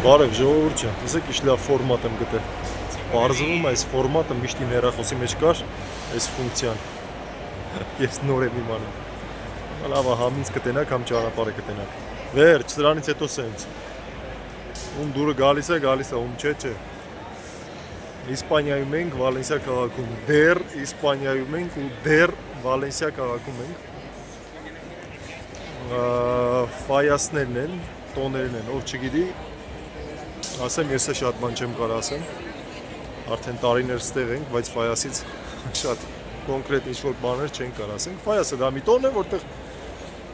Բարև ժողովուրդ ջան, տեսեք ինչ լավ ֆորմատ եմ գտել։ Բարձվում այս ֆորմատը միշտ իմ հեռախոսի մեջ կար, այս ֆունկցիան։ Ես նոր եմ իմանում։ Լավ է, համ ինձ կտենակ, համ ճանապարհը կտենակ։ Վերջ, սրանից հետո սենց։ Ում դուրը գալիս է, ում չէ։ Իսպանիայում ենք, Վալենսիա քաղաքում։ Դեռ Իսպանիայում ենք ու դեռ Վալենսիա քաղաքում ենք։ Ֆայասներն են, տոներն են, ով չգիտի, ասեմ ես շատ բան չեմ կարող ասեմ, արդեն տարիներ ստեղ ենք, բայց ֆայասից շատ կոնկրետ ինչ-որ բաներ չենք կարող ասենք, ֆայասը դա մի տոն է, որտեղ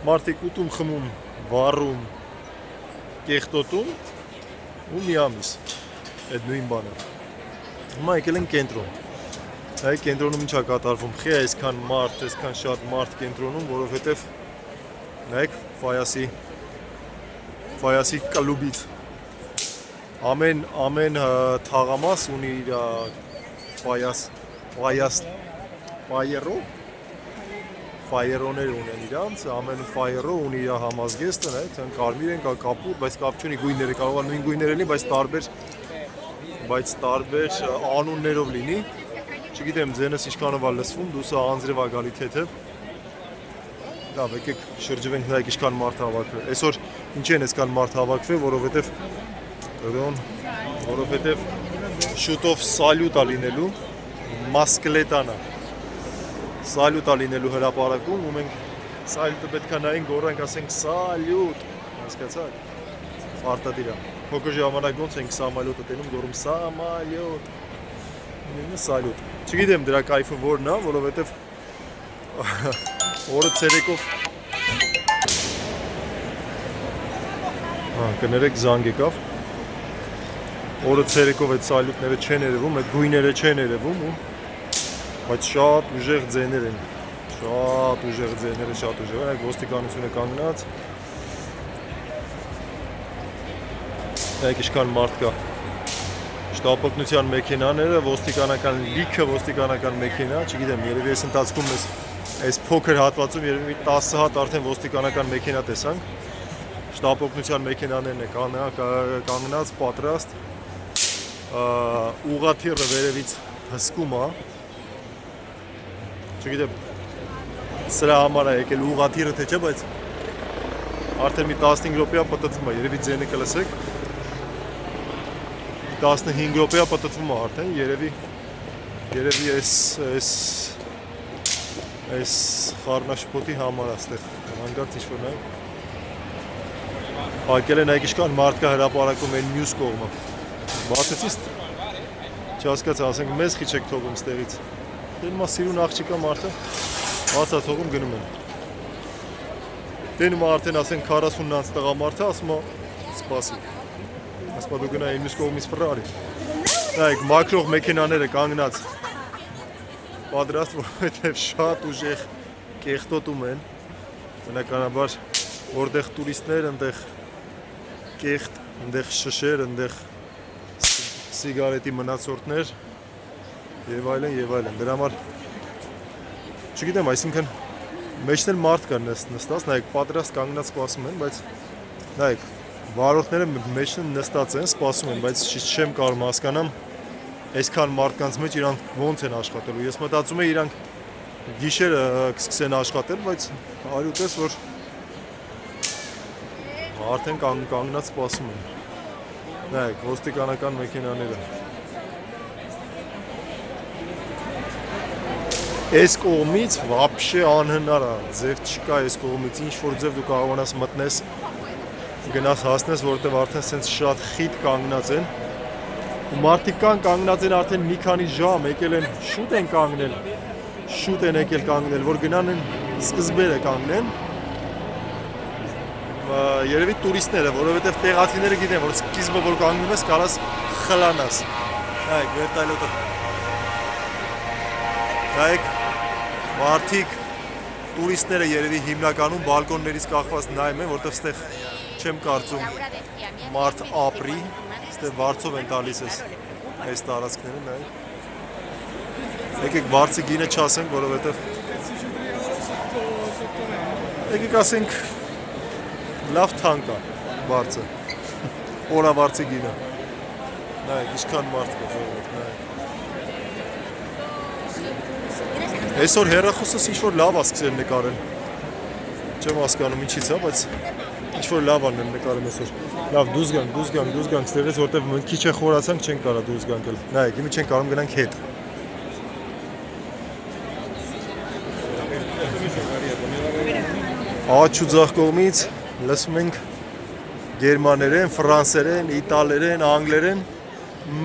մարդիկ ուտում, խմում, վառում, կեղտոտում ու մի ամիս, այդ նույն բանը, հիմա եկել ենք կենտրոն, այ կենտրոնում ինչ է կատարվում, խի այսքան մարդ, այսքան շատ մարդ կենտրոնում, որովհետև նայեք ֆայասի կլուբից ամեն թաղամաս ունի իր ֆայերոներ ունեն իրանց, ամեն ֆայերո ունի իր համազգեստը, նայեք, կարմիր են, կա կապուր, բայց կապ չունի գույները, կարող է նույն գույները լինի, բայց տարբեր անուններով լինի, չգիտեմ ձենս ինչքանով է լսվում, դուսը անձրև է գալի թեթև, լավ, եկեք շրջվենք, նայեք ինչքան մարդ հավաքվել, այսօր ինչ են այսքան մարդ հավաքվել, որովհետև շուտով սալյուտ է լինելու, մասկլետան է, սալյուտ է լինելու հրապարակում, ու մենք սալյուտը պետք է նայենք, գոռանք, ասենք սալյուտ, հասկացաք, արտադիր է, փոքր ժամանակ ոնց ենք սամալյոտը տենում, գոռում սամալյոտ, սալյուտ, չգիտեմ դրա կայֆը որն է, որովհետև օրը ցերեկով կներեք զանգ եկավ օրը ցերեկով այդ սալյուտները չեն երևում, այդ գույները չեն երևում, բայց շատ ուժեղ ձեներ են, շատ ուժեղ, այդ ոստիկանությունը կանգնած, այդ ինչքան մարդ կա, շտապօգնության մեքենաները, ոստիկանական լիքը ոստիկանական մեքենա, չգիտեմ, երևի այս ընթացքում այս փոքր հատվածում երևի 10 հատ արդեն ոստիկանական մեքենա տեսանք, շտապօգնության մեքենաներն է կանգնած, պատրաստ, ուղղաթիռը վերևից հսկում է, չգիտեմ, սրա համար է եկել ուղղաթիռը թե չէ, բայց արդեն մի 15 րոպեա պտտվում է, երևի ձենը կլսեք, 15 րոպեա պտտվում է արդեն, երևի այս խառնաշփոթի համար է ստեղ, հանգարց ինչ-որ նայեք, պակել է նայեք ինչքան մարդ կա հրապարակում են մյուս կողմը, բացեցից, չհասկացա, ասենք մեզ խիչ եք թողում ստեղից, տենում է սիրուն աղջիկա մարդը, բացա թողում գնում են, տենում է արդեն ասենք 40-նանց տղա մարդը, ասում է սպասի, ասում է դու գնա մյուս կողմից Ֆրարի, նայեք մաքրող մեքենաները կանգնած, պատրաստ, որովհետև շատ ուժեղ կեղտոտում են, բնականաբար որտեղ տուրիստներ, այնտեղ կեղտ, այնտեղ շշեր, այնտեղ սիգարետի մնացորդներ եւ այլն, դրա համար չգիտեմ, այսինքն մեջն էլ մարդ կա նստած, նայեք պատրաստ կանգնած սպասում են, բայց նայեք վարորդները մեջն նստած են, սպասում են, բայց չեմ կարող հասկանամ այսքան մարդկանց մեջ իրանք ոնց են աշխատելու, ես մտածում եմ իրանք գիշերը կսկսեն աշխատել, բայց արյուտես, որ արդեն կանգնած սպասում են, նայեք, ոստիկանական մեքենաները, այս կողմից վապշե անհնար է, ձև չկա այս կողմից, ինչ-որ ձև դու կարողանաս մտնես, գնաս հասնես, որտև արդեն սենց շատ խիտ կանգնած են, ու մարդիկ կան կանգնած են արդեն մի քանի ժամ, եկել են, շուտ են եկել կանգնել, որ գնան են սկզբերը կանգնեն, երևի տուրիստները, որովհետև տեղացիները գիտեն, որ սկիզբը որ կանգնում ես, կարաս խլանաս, նայեք, վերտայլոտը, նայեք, մարդիկ, տուրիստները երևի հիմնականում բալկոններից կախված նայում են, որտև ստեղ չեմ կարծում մարդ ապրի, ստեղ վարձով են տալիս այս տարածքները, նայեք, եկեք վարձի գինը չասենք, որովհետև եկեք ասենք լավ թանկ է վարձը, օրավարձի գինը։ Նայեք, ինչքան մարդ կա, ժողովուրդ, նայեք։ Այսօր հեռախոսս ինչ-որ լավ է սկսել նկարել։ Չեմ հասկանում ինչից է, բայց ինչ-որ լավ են նկարում այսօր։ Լավ, դուրս գանք, ստեղից, որտեղ մենք քիչ է խորացանք, չենք կարա դուրս գանք էլ։ Նայեք, իմի չենք կարում գնանք հետ։ Աջ ու ձախ կողմից լսում ենք գերմաներեն, ֆրանսերեն, իտալերեն, անգլերեն,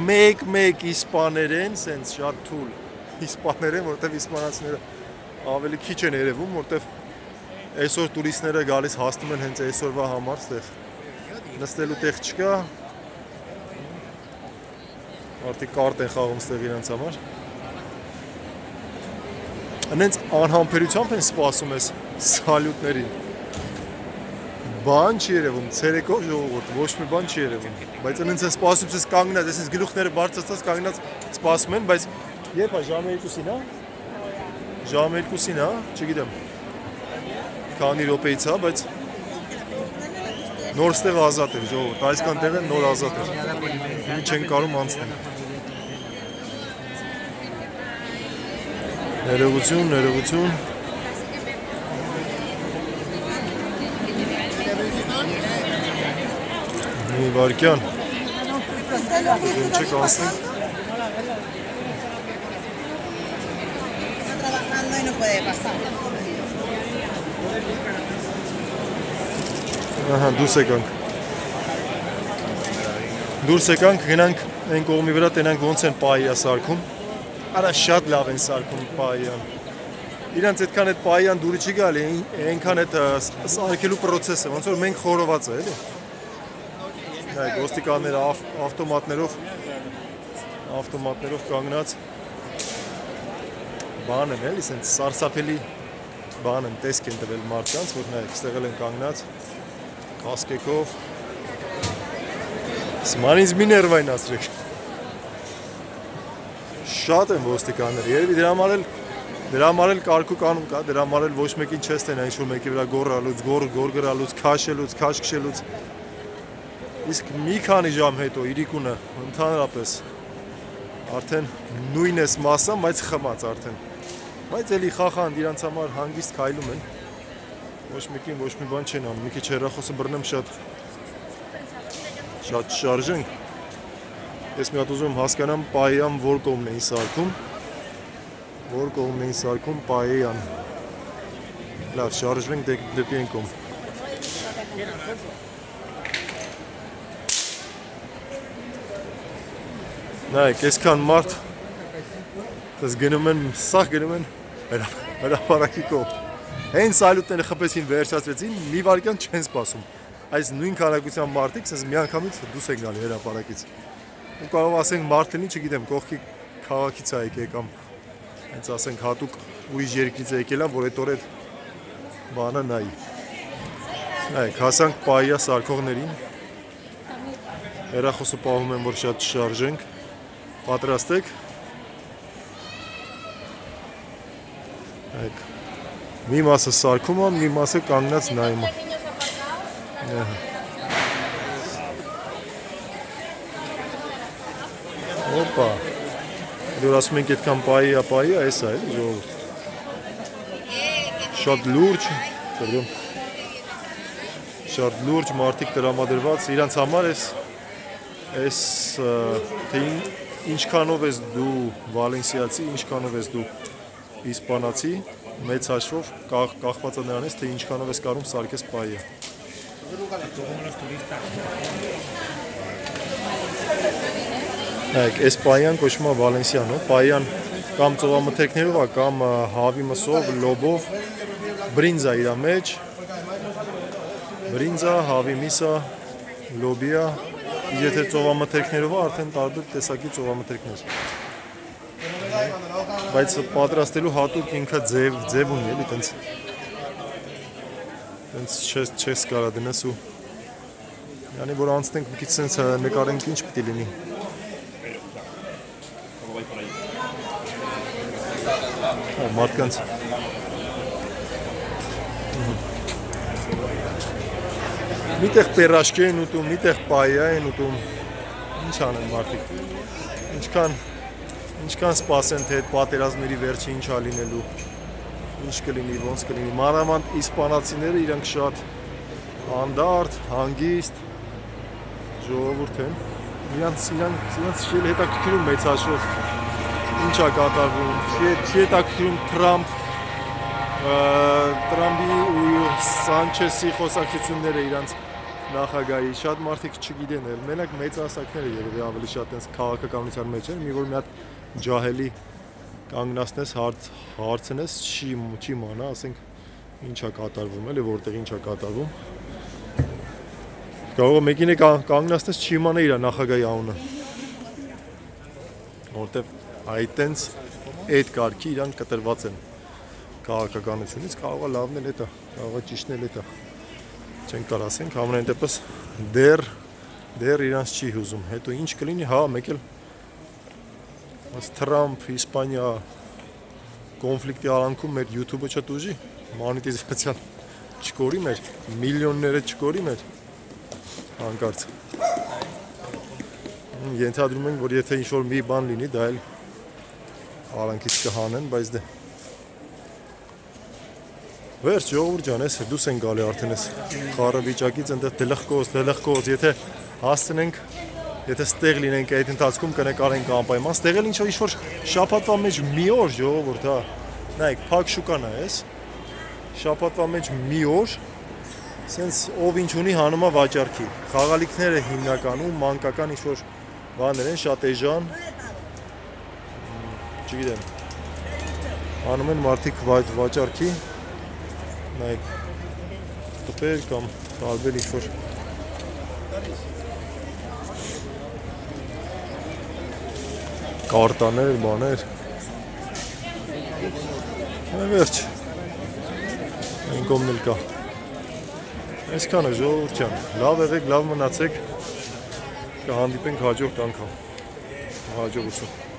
մեկ իսպաներեն, սենց շատ թույլ իսպաներեն, որտեղ իսպանացիները ավելի քիչ են երևում, որտեղ այսօր տուրիստները գալիս հաստում են հենց այսօրվա համար, ստեղ նստելու տեղ չկա, մարդիկ կարտ են խաղում ստեղ իրենց համար, հենց անհամբերությամբ են սպասում ես սալյուտներին, բան չի երևում, ցերեկով ժողովուրդ, ոչ մի բան չի երևում, բայց հենց են սպասում ես կանգնած, ես գլուխները բարձրացած կանգնած սպասում են, բայց երբ է ժամը 2-ին, հա? Ժամը 2-ին, հա? Չգիտեմ, քանի րոպեից հա, բայց նոր ստեղ ազատ էր ժողովուրդ, այսքան տեղը նոր ազատ էր, իմի չենք կարում անցնել։ Ներողություն։ Մի վարկյան, չեք անցնենք։ Ահա, դուրս եկանք, գնանք այն կողմի վրա, տենանք ոնց են պայիա սարքում, արա շատ լավ են սարքում պայիան, իրանց այդքան այդ պայիան դուրի չի գալի, այնքան այդ սարքելու պրոցեսը, ոնց որ մենք խորոված է, էլի, նայք, ոստիկանները ավտոմատներով կանգնած, բան են էլի, սենց սարսափելի բան են, տեսք են տվել մարդկանց, որ նայք, ստեղել են կանգնած, կասկեկով, սմանից մի ներվայն ասրեք, շատ են ոստիկանները, երևի դրա համար էլ կարգու կանոն կա, դրա համար էլ ոչ մեկին չես տենա ինչ-որ մեկի վրա գոռալուց, գոր գրալուց, քաշելուց, քաշ քշելուց, իսկ մի քանի ժամ հետո իրիկունը ընդհանրապես արդեն նույն ես մասսա, բայց խմած արդեն, բայց էլի խախանդ իրանց համար հանգիստ քայլում են, ոչ մեկին ոչ մի բան չեն անում, մի քիչ հեռախոսը բռնեմ շատ շարժենք, ես մի հատ ուզում եմ հասկանամ պայիան որ կողմն էին սարքում պայիան, լավ շարժվենք դեպի այն կողմ, նայեք, այսքան մարդ գնում են, սաղ գնում են հրապարակի կողմ, այն սալյուտները խպեցին վերջացրեցին, մի վարկյան չեն սպասում, այս նույն քանակության մարդիկ մի անգամից դուրս են գալի հրապարակից, ու կարող ասենք մարդենի, չգիտեմ, կողքի քաղաքից է եկել կամ հենց ասենք հատուկ ուրիշ երկրից է եկել, որ այդ օր այդ բանը նայի, նայեք, հասանք պայիա սարքողներին, հեռախոսը պահում եմ, որ շատ չշարժենք, պատրաստեք, մի մասը սարքում է, մի մասը կանգնած նայում է, օպա, դուր ասում ենք այդքան պայիա, այս է, ժողովուրդ, շատ լուրջ մարդիկ տրամադրված, իրանց համար այս ինչքանով ես դու վալենսիացի, ինչքանով ես դու իսպանացի, մեծ հաշվով կախված է նրանից, թե ինչքանով ես կարում սարքես պայիա։ Այս պայիան կոչվում է վալենսիան, պայիան կամ ծովամթերքներով է, կամ հավի մսով, լոբով, բրինձա իր մեջ, բրինձա, հավի միսա, լոբիա, եթե ծովամթերքներով է, արդեն տարբեր տեսակի ծովամթերքներ։ Բայց պատրաստելու հատուկ ինքը ձև ունի, էլի, տենց չես կարա դնես ու յանի որ անցնենք մի քիչ սենց նկարենք ինչ պիտի լինի։ Մարդկանց Միտեղ պերաշկե են ուտում, միտեղ պայա են ուտում։ Ինչ անեն մարդիկ։ Ինչքան սպասեն թե այդ պատերազմների վերջը ինչա լինելու։ Ինչ կլինի, ոնց կլինի։ Մանավանդ իսպանացիները իրանք շատ անդարդ, հանգիստ ժողովուրդ են։ Իրանց շել հետաքրքրում մեծ հաշվով ինչա կատարվում։ Չի հետաքրքրում Տրամպի ու Սանչեսի խոսակցությունները իրանց նախագահի շատ մարդիկ չգիտեն էլ մենակ մեծահասակները երևի ավելի շատ այնս քաղաքականության մեջ են մի որ մի հատ ջահելի կանգնացնես հարցնես չի մանա ասենք ինչա կատարվում էլի որտեղ ինչա կատարվում կարող է մեկին է կանգնացնես չի մանա իր նախագահի անունը որտեղ այտենց այդ կարգի իրանք կտրված են քաղաքականությունից կարող է լավն էլ էտա կարող է ճիշտն էլ էտա չենք կար ասենք ամենայն դեպս դեռ իրանց չի հուզում հետո ինչ կլինի հա մեկ էլ Թրամփ Իսպանիա կոնֆլիկտի արանքում մեր YouTube-ը չտուժի մոնետիզացիան չկորի մեր միլիոնները չկորի մեր հանկարծ ենթադրում ենք որ եթե ինչ-որ մի բան լինի դա էլ արանքից կհանեն բայց դե վերջ ժողովուրդ ջան էս դուս են գալի արդեն էս խառը վիճակից այնտեղ դլխկոզ եթե հասցնենք եթե ստեղ լինենք այդ ընթացքում կնկարենք անպայման ստեղ էլ ինչ-որ շաբաթվա մեջ մի օր ժողովուրդ հա նայեք փակ շուկան է էս շաբաթվա մեջ մի օր սենց ով ինչ ունի հանում է վաճառքի խաղալիքները հիմնականում մանկական ինչ-որ բաներ են շատ էժան չգիտեմ հանում են մարդիկ վաճառքի նայեք տպեր կամ տարբեր ինչ-որ կարտաներ, բաներ վերջ այն կողմն էլ կա այսքանը ժողովուրդ ջան լավ եղեք, լավ մնացեք կհանդիպենք հաջորդ անգամ հաջողություն